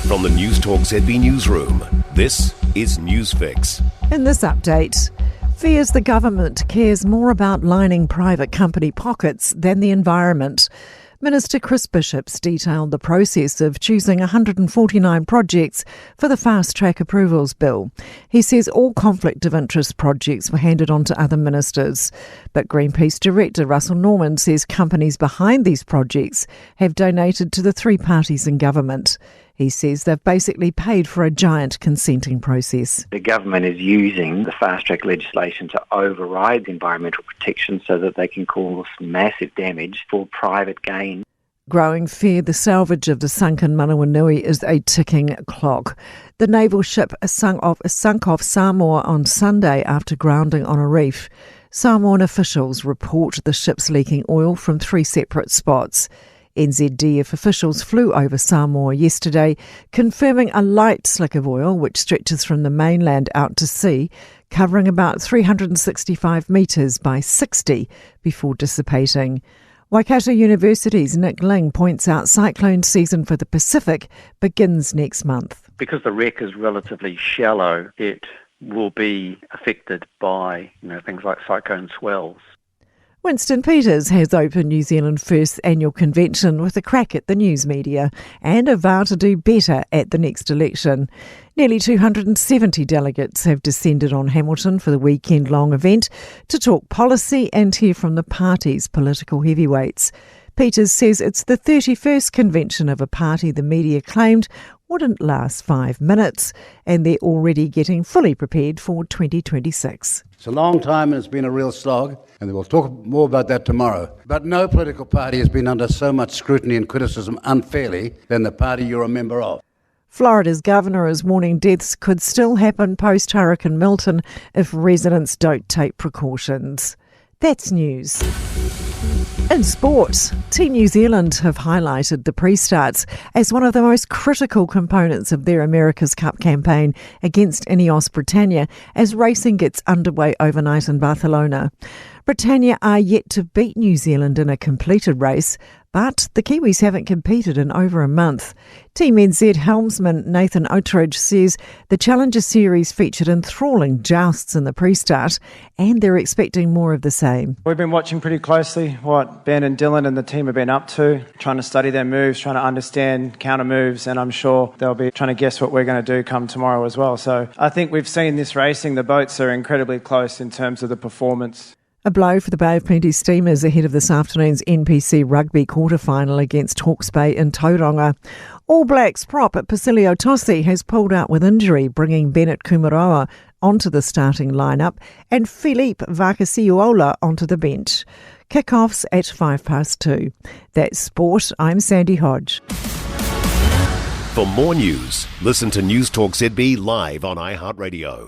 From the Newstalk ZB newsroom, this is Newsfix. In this update, fears the government cares more about lining private company pockets than the environment. Minister Chris Bishop's detailed the process of choosing 149 projects for the FastTrack Approvals bill. He says all conflict of interest projects were handed on to other ministers. But Greenpeace Director Russell Norman says companies behind these projects have donated to the three parties in government. He says they've basically paid for a giant consenting process. The government is using the fast-track legislation to override the environmental protection so that they can cause massive damage for private gain. Growing fear the salvage of the sunken Manui is a ticking clock. The naval ship sunk off Samoa on Sunday after grounding on a reef. Samoan officials report the ship's leaking oil from three separate spots. NZDF officials flew over Samoa yesterday, confirming a light slick of oil which stretches from the mainland out to sea, covering about 365 metres by 60 before dissipating. Waikato University's Nick Ling points out Cyclone season for the Pacific begins next month. Because the wreck is relatively shallow, it will be affected by things like cyclone swells. Winston Peters has opened New Zealand's first annual convention with a crack at the news media and a vow to do better at the next election. Nearly 270 delegates have descended on Hamilton for the weekend-long event to talk policy and hear from the party's political heavyweights. Peters says it's the 31st convention of a party the media claimed wouldn't last 5 minutes, and they're already getting fully prepared for 2026. It's a long time and it's been a real slog, and we'll talk more about that tomorrow. But no political party has been under so much scrutiny and criticism unfairly than the party you're a member of. Florida's governor is warning deaths could still happen post-Hurricane Milton if residents don't take precautions. That's news. In sport, Team New Zealand have highlighted the pre-starts as one of the most critical components of their America's Cup campaign against Ineos Britannia as racing gets underway overnight in Barcelona. Britannia are yet to beat New Zealand in a completed race, but the Kiwis haven't competed in over a month. Team NZ helmsman Nathan Outridge says the Challenger Series featured enthralling jousts in the pre-start, and they're expecting more of the same. We've been watching pretty closely what Ben and Dylan and the team have been up to, trying to study their moves, trying to understand counter moves, and I'm sure they'll be trying to guess what we're going to do come tomorrow as well. So I think we've seen this racing. The boats are incredibly close in terms of the performance. A blow for the Bay of Plenty Steamers ahead of this afternoon's NPC Rugby quarter-final against Hawke's Bay in Tauranga. All Blacks prop at Pasilio Tosi has pulled out with injury, bringing Bennett Kumaroa onto the starting lineup and Philippe Vakasiuola onto the bench. Kick-offs at 2:05. That's sport. I'm Sandy Hodge. For more news, listen to Newstalk ZB live on iHeartRadio.